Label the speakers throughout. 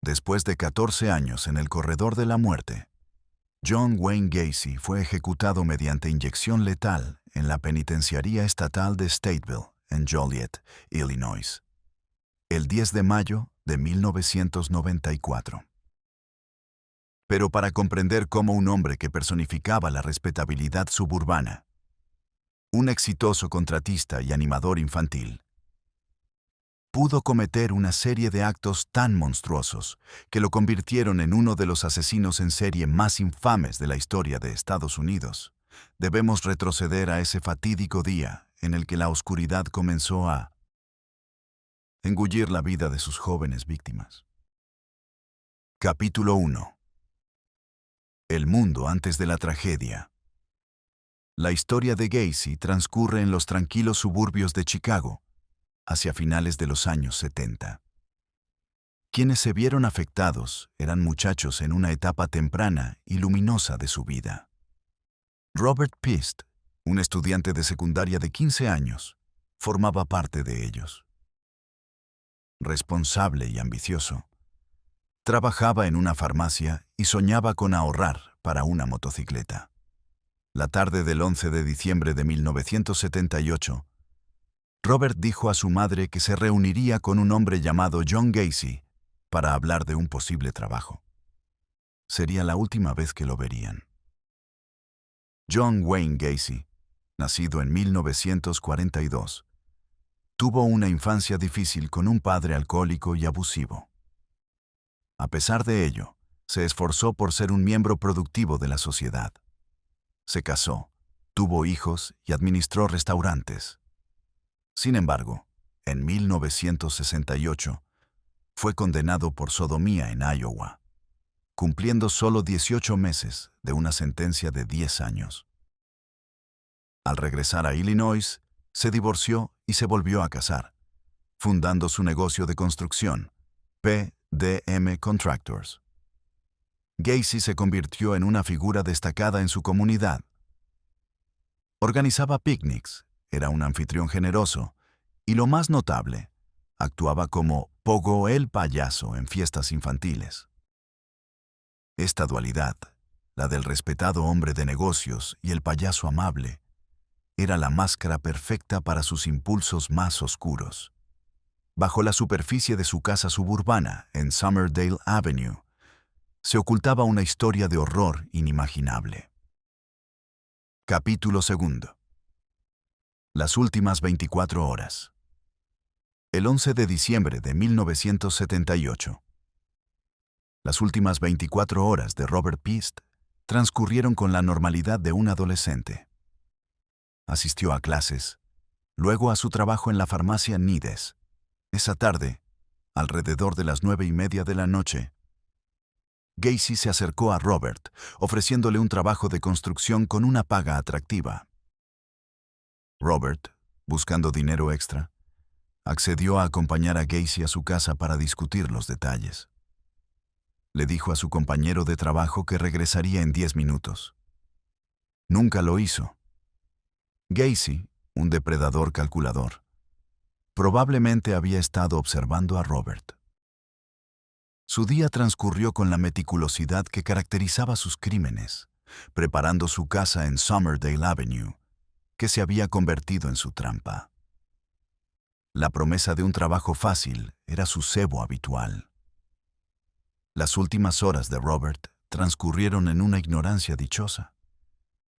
Speaker 1: Después de 14 años en el corredor de la muerte, John Wayne Gacy fue ejecutado mediante inyección letal en la penitenciaría estatal de Stateville, en Joliet, Illinois, el 10 de mayo de 1994. Pero para comprender cómo un hombre que personificaba la respetabilidad suburbana, un exitoso contratista y animador infantil, pudo cometer una serie de actos tan monstruosos que lo convirtieron en uno de los asesinos en serie más infames de la historia de Estados Unidos, debemos retroceder a ese fatídico día en el que la oscuridad comenzó a engullir la vida de sus jóvenes víctimas. Capítulo 1. El mundo antes de la tragedia. La historia de Gacy transcurre en los tranquilos suburbios de Chicago, hacia finales de los años 70. Quienes se vieron afectados eran muchachos en una etapa temprana y luminosa de su vida. Robert Pist, un estudiante de secundaria de 15 años, formaba parte de ellos. Responsable y ambicioso, trabajaba en una farmacia y soñaba con ahorrar para una motocicleta. La tarde del 11 de diciembre de 1978, Robert dijo a su madre que se reuniría con un hombre llamado John Gacy para hablar de un posible trabajo. Sería la última vez que lo verían. John Wayne Gacy, nacido en 1942, tuvo una infancia difícil con un padre alcohólico y abusivo. A pesar de ello, se esforzó por ser un miembro productivo de la sociedad. Se casó, tuvo hijos y administró restaurantes. Sin embargo, en 1968, fue condenado por sodomía en Iowa, cumpliendo solo 18 meses de una sentencia de 10 años. Al regresar a Illinois, se divorció y se volvió a casar, fundando su negocio de construcción, PDM Contractors. Gacy se convirtió en una figura destacada en su comunidad. Organizaba picnics, era un anfitrión generoso, y lo más notable, actuaba como Pogo el payaso en fiestas infantiles. Esta dualidad, la del respetado hombre de negocios y el payaso amable, era la máscara perfecta para sus impulsos más oscuros. Bajo la superficie de su casa suburbana en Summerdale Avenue, se ocultaba una historia de horror inimaginable. Capítulo 2. Las últimas 24 horas. El 11 de diciembre de 1978. Las últimas 24 horas de Robert Pist transcurrieron con la normalidad de un adolescente. Asistió a clases, luego a su trabajo en la farmacia Nides. Esa tarde, alrededor de las 9:30 de la noche, Gacy se acercó a Robert, ofreciéndole un trabajo de construcción con una paga atractiva. Robert, buscando dinero extra, accedió a acompañar a Gacy a su casa para discutir los detalles. Le dijo a su compañero de trabajo que regresaría en 10 minutos. Nunca lo hizo. Gacy, un depredador calculador, probablemente había estado observando a Robert. Su día transcurrió con la meticulosidad que caracterizaba sus crímenes, preparando su casa en Summerdale Avenue, que se había convertido en su trampa. La promesa de un trabajo fácil era su cebo habitual. Las últimas horas de Robert transcurrieron en una ignorancia dichosa,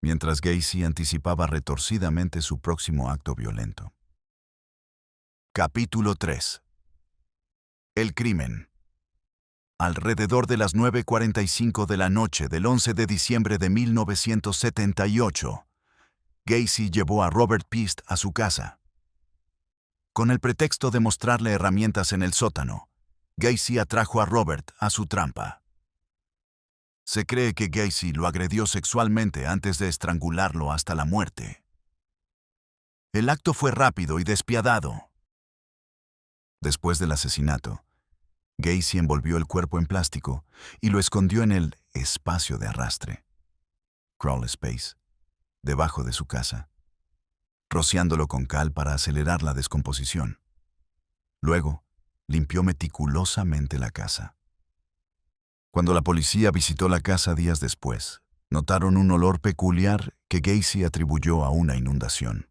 Speaker 1: mientras Gacy anticipaba retorcidamente su próximo acto violento. Capítulo 3. El crimen. Alrededor de las 9:45 de la noche del 11 de diciembre de 1978, Gacy llevó a Robert Pist a su casa. Con el pretexto de mostrarle herramientas en el sótano, Gacy atrajo a Robert a su trampa. Se cree que Gacy lo agredió sexualmente antes de estrangularlo hasta la muerte. El acto fue rápido y despiadado. Después del asesinato, Gacy envolvió el cuerpo en plástico y lo escondió en el espacio de arrastre, crawl space, debajo de su casa, rociándolo con cal para acelerar la descomposición. Luego, limpió meticulosamente la casa. Cuando la policía visitó la casa días después, notaron un olor peculiar que Gacy atribuyó a una inundación.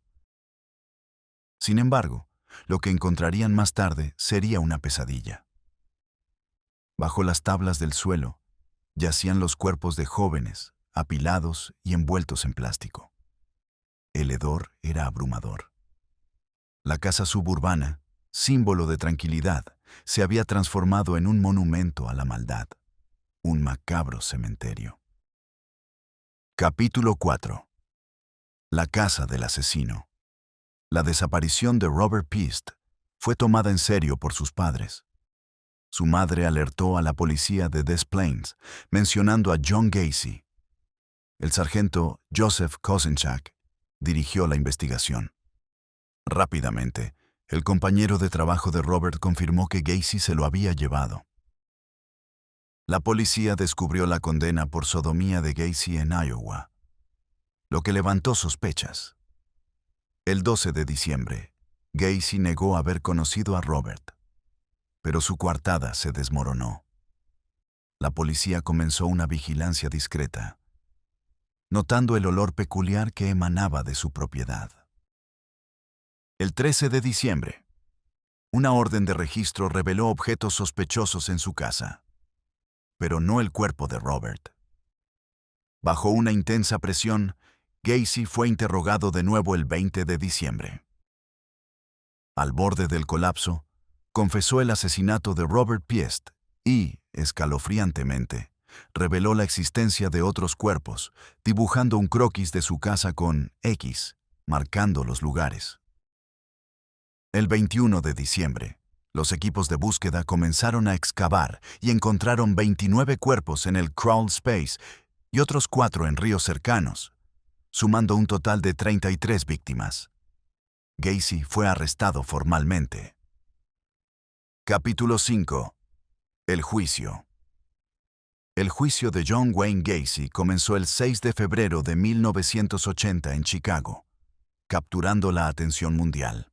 Speaker 1: Sin embargo, lo que encontrarían más tarde sería una pesadilla. Bajo las tablas del suelo, yacían los cuerpos de jóvenes, apilados y envueltos en plástico. El hedor era abrumador. La casa suburbana, símbolo de tranquilidad, se había transformado en un monumento a la maldad, un macabro cementerio. Capítulo 4. La casa del asesino. La desaparición de Robert Piest fue tomada en serio por sus padres. Su madre alertó a la policía de Des Plaines, mencionando a John Gacy. El sargento Joseph Kosenchak dirigió la investigación. Rápidamente, el compañero de trabajo de Robert confirmó que Gacy se lo había llevado. La policía descubrió la condena por sodomía de Gacy en Iowa, lo que levantó sospechas. El 12 de diciembre, Gacy negó haber conocido a Robert, pero su coartada se desmoronó. La policía comenzó una vigilancia discreta, notando el olor peculiar que emanaba de su propiedad. El 13 de diciembre, una orden de registro reveló objetos sospechosos en su casa, pero no el cuerpo de Robert. Bajo una intensa presión, Gacy fue interrogado de nuevo el 20 de diciembre. Al borde del colapso, confesó el asesinato de Robert Piest y, escalofriantemente, reveló la existencia de otros cuerpos, dibujando un croquis de su casa con X, marcando los lugares. El 21 de diciembre, los equipos de búsqueda comenzaron a excavar y encontraron 29 cuerpos en el crawl space y otros 4 en ríos cercanos, sumando un total de 33 víctimas. Gacy fue arrestado formalmente. Capítulo 5. El juicio. El juicio de John Wayne Gacy comenzó el 6 de febrero de 1980 en Chicago, capturando la atención mundial.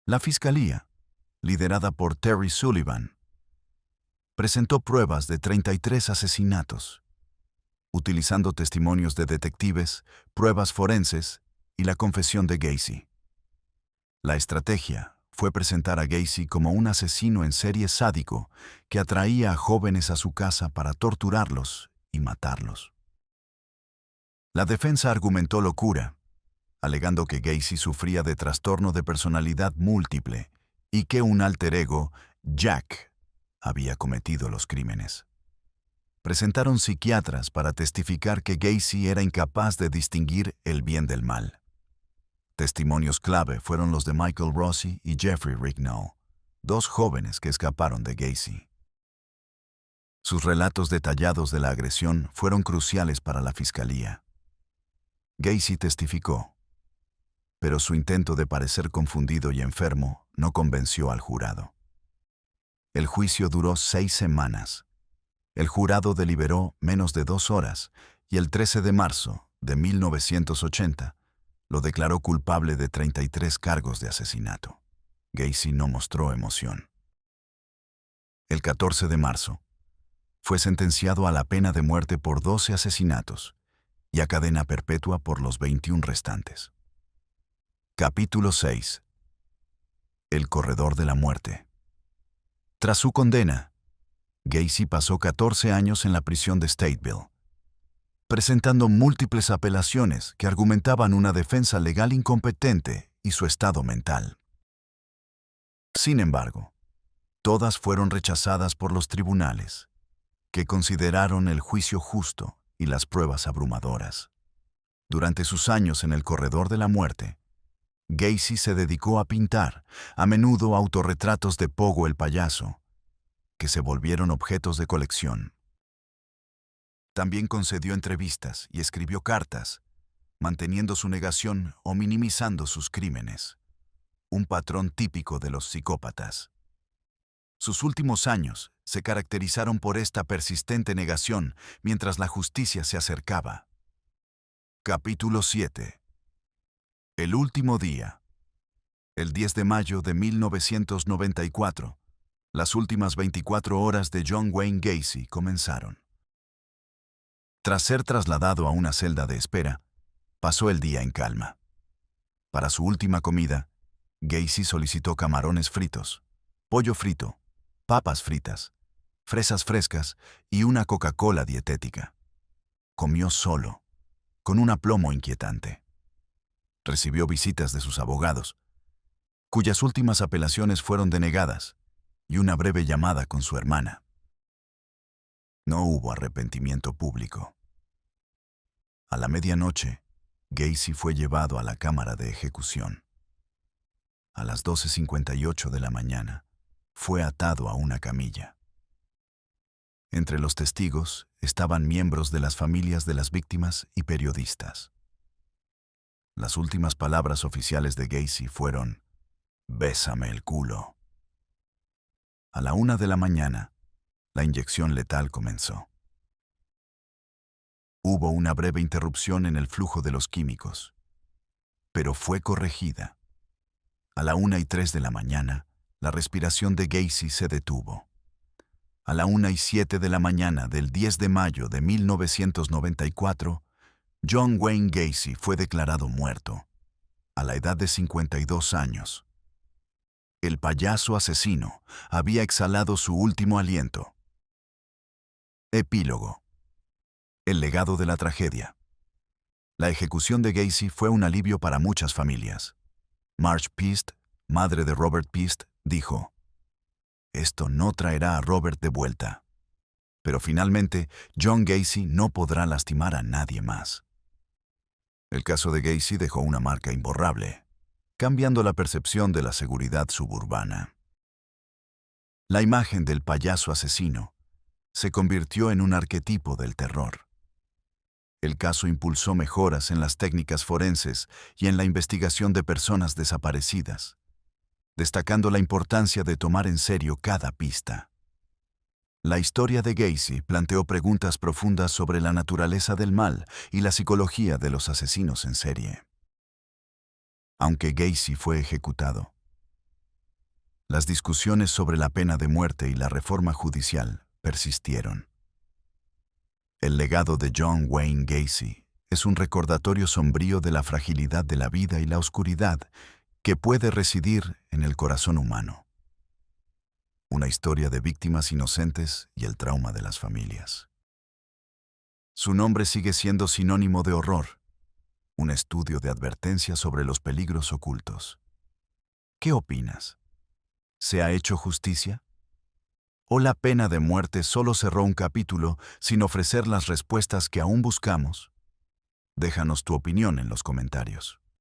Speaker 1: La fiscalía, liderada por Terry Sullivan, presentó pruebas de 33 asesinatos, utilizando testimonios de detectives, pruebas forenses y la confesión de Gacy. La estrategia fue presentar a Gacy como un asesino en serie sádico que atraía a jóvenes a su casa para torturarlos y matarlos. La defensa argumentó locura, alegando que Gacy sufría de trastorno de personalidad múltiple y que un alter ego, Jack, había cometido los crímenes. Presentaron psiquiatras para testificar que Gacy era incapaz de distinguir el bien del mal. Testimonios clave fueron los de Michael Rossi y Jeffrey Rignall, 2 jóvenes que escaparon de Gacy. Sus relatos detallados de la agresión fueron cruciales para la fiscalía. Gacy testificó, pero su intento de parecer confundido y enfermo no convenció al jurado. El juicio duró 6 semanas. El jurado deliberó menos de 2 horas y el 13 de marzo de 1980 lo declaró culpable de 33 cargos de asesinato. Gacy no mostró emoción. El 14 de marzo fue sentenciado a la pena de muerte por 12 asesinatos y a cadena perpetua por los 21 restantes. Capítulo 6. El corredor de la muerte. Tras su condena, Gacy pasó 14 años en la prisión de Stateville, presentando múltiples apelaciones que argumentaban una defensa legal incompetente y su estado mental. Sin embargo, todas fueron rechazadas por los tribunales, que consideraron el juicio justo y las pruebas abrumadoras. Durante sus años en el corredor de la muerte, Gacy se dedicó a pintar, a menudo autorretratos de Pogo el payaso, que se volvieron objetos de colección. También concedió entrevistas y escribió cartas, manteniendo su negación o minimizando sus crímenes, un patrón típico de los psicópatas. Sus últimos años se caracterizaron por esta persistente negación mientras la justicia se acercaba. Capítulo 7. El último día. El 10 de mayo de 1994, Las últimas 24 horas de John Wayne Gacy comenzaron. Tras ser trasladado a una celda de espera, pasó el día en calma. Para su última comida, Gacy solicitó camarones fritos, pollo frito, papas fritas, fresas frescas y una Coca-Cola dietética. Comió solo, con un aplomo inquietante. Recibió visitas de sus abogados, cuyas últimas apelaciones fueron denegadas, y una breve llamada con su hermana. No hubo arrepentimiento público. A la medianoche, Gacy fue llevado a la cámara de ejecución. A las 12:58 de la mañana, fue atado a una camilla. Entre los testigos estaban miembros de las familias de las víctimas y periodistas. Las últimas palabras oficiales de Gacy fueron: «Bésame el culo». A la 1 de la mañana, la inyección letal comenzó. Hubo una breve interrupción en el flujo de los químicos, pero fue corregida. A la 1:03 de la mañana, la respiración de Gacy se detuvo. A la 1:07 de la mañana del 10 de mayo de 1994, John Wayne Gacy fue declarado muerto, a la edad de 52 años. El payaso asesino había exhalado su último aliento. Epílogo. El legado de la tragedia. La ejecución de Gacy fue un alivio para muchas familias. Marge Pist, madre de Robert Pist, dijo: «Esto no traerá a Robert de vuelta». Pero finalmente, John Gacy no podrá lastimar a nadie más. El caso de Gacy dejó una marca imborrable, cambiando la percepción de la seguridad suburbana. La imagen del payaso asesino se convirtió en un arquetipo del terror. El caso impulsó mejoras en las técnicas forenses y en la investigación de personas desaparecidas, destacando la importancia de tomar en serio cada pista. La historia de Gacy planteó preguntas profundas sobre la naturaleza del mal y la psicología de los asesinos en serie. Aunque Gacy fue ejecutado, las discusiones sobre la pena de muerte y la reforma judicial persistieron. El legado de John Wayne Gacy es un recordatorio sombrío de la fragilidad de la vida y la oscuridad que puede residir en el corazón humano. Una historia de víctimas inocentes y el trauma de las familias. Su nombre sigue siendo sinónimo de horror, un estudio de advertencia sobre los peligros ocultos. ¿Qué opinas? ¿Se ha hecho justicia? ¿O la pena de muerte solo cerró un capítulo sin ofrecer las respuestas que aún buscamos? Déjanos tu opinión en los comentarios.